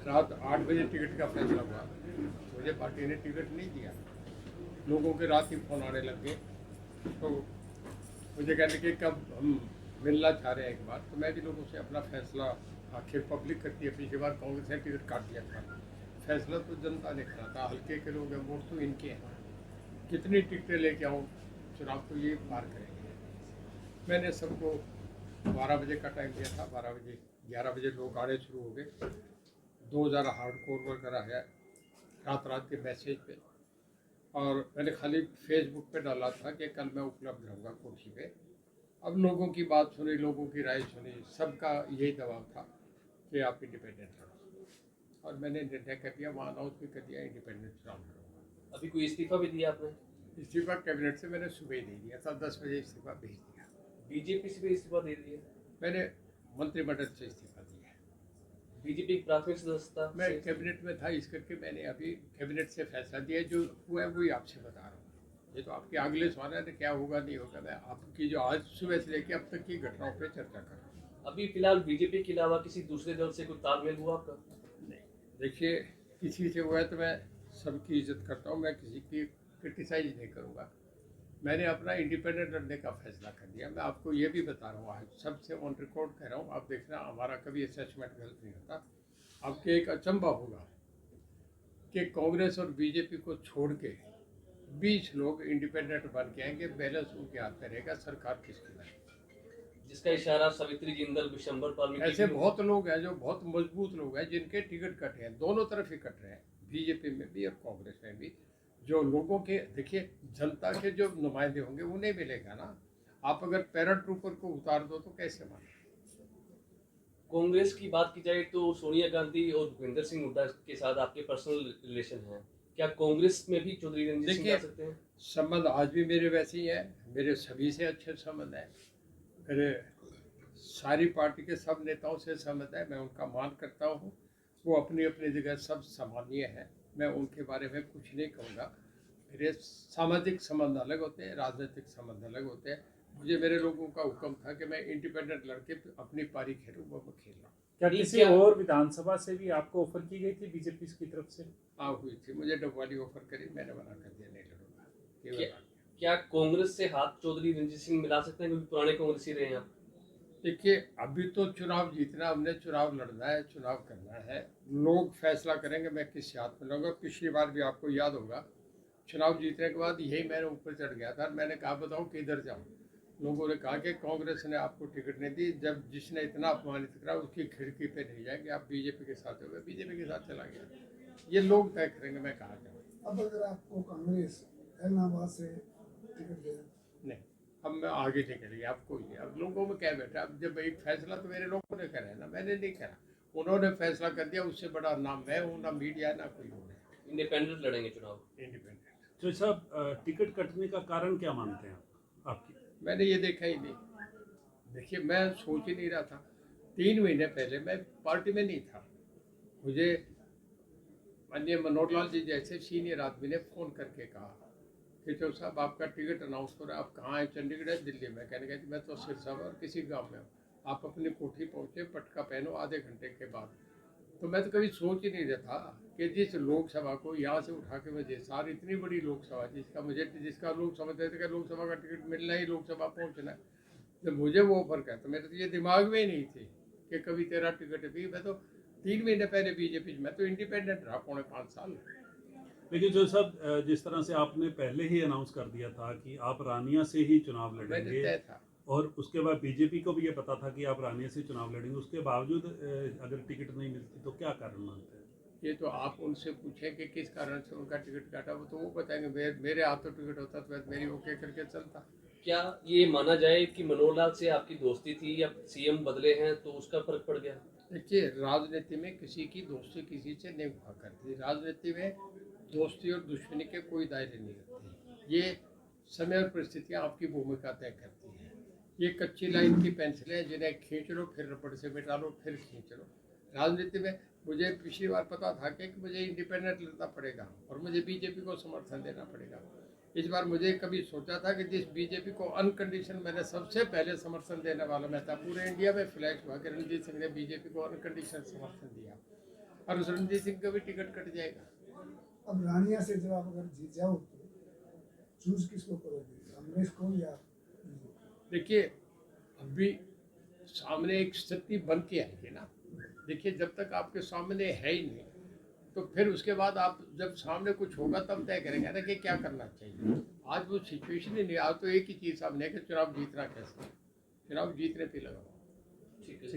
रात 8 बजे टिकट का फैसला हुआ, मुझे पार्टी ने टिकट नहीं दिया। लोगों के रात ही फ़ोन आने लग गए, तो मुझे कहने कि कब हम मिलना चाह रहे हैं एक बार। तो मैं भी लोगों से अपना फैसला, आखिर पब्लिक करती है, पिछली बार कांग्रेस ने टिकट काट दिया था, फैसला तो जनता ने करा था, हल्के के लोग हैं, वोट तो इनके हैं, कितनी टिकटें लेके आऊँ, चुनाव तो ये पार करेंगे। मैंने सबको 12 बजे का टाइम दिया था, 12 बजे 11 बजे लोग आने शुरू हो गए। 2000 हार्ड कोर वर्कर आया रात रात के मैसेज पे, और मैंने खाली फेसबुक पे डाला था कि कल मैं उपलब्ध रहूँगा कुर्सी पे। अब लोगों की बात सुनी, लोगों की राय सुनी, सबका यही दबाव था कि आप इंडिपेंडेंट लड़ो, और मैंने निर्णय कर दिया, वहाँ अनाउंस भी कर दिया, इंडिपेंडेंट चुनाव लड़ूंगा। अभी कोई इस्तीफा भी दिया आपने? इस्तीफा कैबिनेट से मैंने सुबह ही दे दिया था, 10 बजे इस्तीफा भेज दिया। बीजेपी से भी इस्तीफा दे दिया? मैंने मंत्रिमंडल से इस्तीफा दिया है। बीजेपी की प्राथमिक सदस्यता मैं से? कैबिनेट में था, इस करके मैंने अभी कैबिनेट से फैसला दिया, जो हुआ है वही आपसे बता रहा हूँ। ये तो आपके अगले सवाल है, क्या होगा नहीं होगा, मैं आपकी जो आज सुबह से लेकर अब तक की घटनाओं पर चर्चा कर रहा हूँ। अभी फिलहाल बीजेपी के अलावा किसी दूसरे दल से कोई तालमेल हुआ आपका? नहीं, देखिए, किसी से हुआ है तो मैं सबकी इज्जत करता हूँ, मैं किसी की क्रिटिसाइज नहीं करूँगा। मैंने अपना इंडिपेंडेंट लड़ने का फैसला कर दिया। मैं आपको ये भी बता रहा हूँ, आज सबसे ऑन रिकॉर्ड कह रहा हूँ, आप देखना हमारा कभी असेसमेंट गलत नहीं होता। आपके एक अचंभा होगा कि कांग्रेस और बीजेपी को छोड़ के 20 लोग इंडिपेंडेंट बन के आएंगे, बैलेंस उनके हाथ में रहेगा, सरकार किसकी बनेगी। जिसका इशारा सवित्री जिंदल, विशंबर पाल ऐसे बहुत लोग हैं जो बहुत मजबूत लोग हैं, जिनके टिकट कटे हैं, दोनों तरफ ही कट रहे हैं, बीजेपी में भी और कांग्रेस में भी। जो लोगों के, देखिए, जनता के जो नुमाइंदे होंगे उन्हें मिलेगा ना। आप अगर पैरा ट्रूपर को उतार दो तो कैसे माने। कांग्रेस की बात की जाए तो सोनिया गांधी और भूपेंद्र सिंह हुड्डा के साथ आपके पर्सनल रिलेशन हैं, क्या कांग्रेस में भी चौधरी रणजीत सिंह देखिए, आ सकते हैं? संबंध आज भी मेरे वैसे ही है, मेरे सभी से अच्छे संबंध है, मेरे सारी पार्टी के सब नेताओं से संबंध है, मैं उनका मान करता हूँ। वो अपनी अपनी जगह सब सम्मानीय हैं, मैं उनके बारे में कुछ नहीं कहूँगा। मेरे सामाजिक संबंध अलग होते हैं, राजनीतिक संबंध अलग होते हैं। मुझे मेरे लोगों का हुक्म था कि मैं इंडिपेंडेंट लड़के अपनी पारी खेलूँ, वो मैं खेल रहा हूँ। क्या नहीं, किसी क्या और विधानसभा से भी आपको ऑफर की गई थी बीजेपी की तरफ से? हाँ, हुई थी, मुझे डबवाली ऑफर करी, मैंने मना कर दिया, नहीं लड़ूंगा, केवल क्या, आ गया। क्या कांग्रेस से हाथ चौधरी रणजीत सिंह मिला सकते हैं, क्योंकि पुराने कांग्रेसी रहे हैं आप? देखिए, अभी तो चुनाव जीतना, हमने चुनाव लड़ना है, चुनाव करना है, लोग फैसला करेंगे मैं किस हाथ में लूँगा। पिछली बार भी आपको याद होगा, चुनाव जीतने के बाद यही मैंने ऊपर चढ़ गया था, मैंने कहा बताओ किधर जाऊँ। लोगों ने कहा कि कांग्रेस ने आपको टिकट नहीं दी, जब जिसने इतना अपमानित करा उसकी खिड़की पे नहीं जाएंगे, आप बीजेपी के साथ हो गए, बीजेपी के साथ चला गया। ये लोग तय करेंगे मैं कहाँ जाऊँ। अब अगर आपको कांग्रेस इलाहाबाद से टिकट दे, नहीं, अब मैं आगे निकलिए, अब कोई नहीं, अब लोगों में क्या बैठा, अब जब एक फैसला तो मेरे लोगों ने करा है ना, मैंने नहीं करा, उन्होंने फैसला कर दिया, उससे बड़ा ना मैं हूँ, ना मीडिया, ना कोई और है। इंडिपेंडेंट लड़ेंगे चुनाव? इंडिपेंडेंट। तो साहब, टिकट कटने का कारण क्या मानते हैं आपकी? मैंने ये देखा ही नहीं। देखिए, मैं सोच ही नहीं रहा था, 3 महीने पहले मैं पार्टी में नहीं था। मुझे माननीय मनोहर लाल जी जैसे सीनियर आदमी ने फ़ोन करके कहा कि जो साहब आपका टिकट अनाउंस हो रहा है, आप कहाँ हैं, चंडीगढ़ है, दिल्ली में। कहने गए मैं तो सिरसा और किसी गांव में हूँ, आप अपनी कोठी पहुँचे, पटका पहनो, आधे घंटे के बाद। तो मैं तो कभी सोच ही नहीं रहा था कि जिस लोकसभा को यहाँ से उठा के मुझे सारी इतनी बड़ी लोकसभा, जिसका लोग समझते थे कि लोकसभा का टिकट मिलना ही लोकसभा पहुँचना है, जब मुझे वो ऑफर किया तो मेरे तो ये दिमाग में ही नहीं थी कि कभी तेरा टिकट भी। मैं तो 3 महीने पहले बीजेपी, मैं तो इंडिपेंडेंट रहा 4.5 साल। लेकिन जो साहब, जिस तरह से आपने पहले ही अनाउंस कर दिया था कि आप रानिया से ही चुनाव मैंने लड़ेंगे, तय था। और उसके बाद बीजेपी को भी ये पता था कि आप रानिया से चुनाव लड़ेंगे, उसके बावजूद अगर टिकट नहीं मिलती तो क्या कारण मानते हैं? ये तो आप उनसे पूछें कि किस कारण से उनका टिकट काटा, वो तो वो बताएंगे। मेरे हाथों टिकट होता तो मेरी ओके करके चलता। क्या ये माना जाए कि मनोहर लाल से आपकी दोस्ती थी, या सीएम बदले हैं तो उसका फर्क पड़ गया? देखिए, राजनीति में किसी की दोस्ती किसी से नहीं हुआ करती, राजनीति में दोस्ती और दुश्मनी के कोई दायरे नहीं होते। ये समय और परिस्थितियाँ आपकी भूमिका तय करती हैं। ये कच्ची लाइन की पेंसिलें हैं, जिन्हें खींच लो, फिर रबड़ से मिटा लो, फिर खींच लो। राजनीति में मुझे पिछली बार पता था कि मुझे इंडिपेंडेंट लड़ना पड़ेगा और मुझे बीजेपी को समर्थन देना पड़ेगा। इस बार मुझे कभी सोचा था कि जिस बीजेपी को अनकंडीशन, मैंने सबसे पहले समर्थन देने वाला मैं था, पूरे इंडिया में फ्लैश हुआ कि रणजीत सिंह ने बीजेपी को अनकंडीशन समर्थन दिया। और उस रणजीत सिंह का भी टिकट कट जाएगा। अब रानिया से जब आप अगर जीत जाओ तो चूज किसको करोगे, कांग्रेस को या बीजेपी? देखिए अभी सामने एक स्थिति बन के आएगी ना। देखिए जब तक आपके सामने है ही नहीं तो फिर उसके बाद आप जब सामने कुछ होगा तब तय करेंगे ना कि क्या करना चाहिए। आज वो सिचुएशन ही नहीं। आज तो एक ही चीज़ सामने है कि चुनाव जीतना कैसे, चुनाव जीतने पे लगा। ठीक है।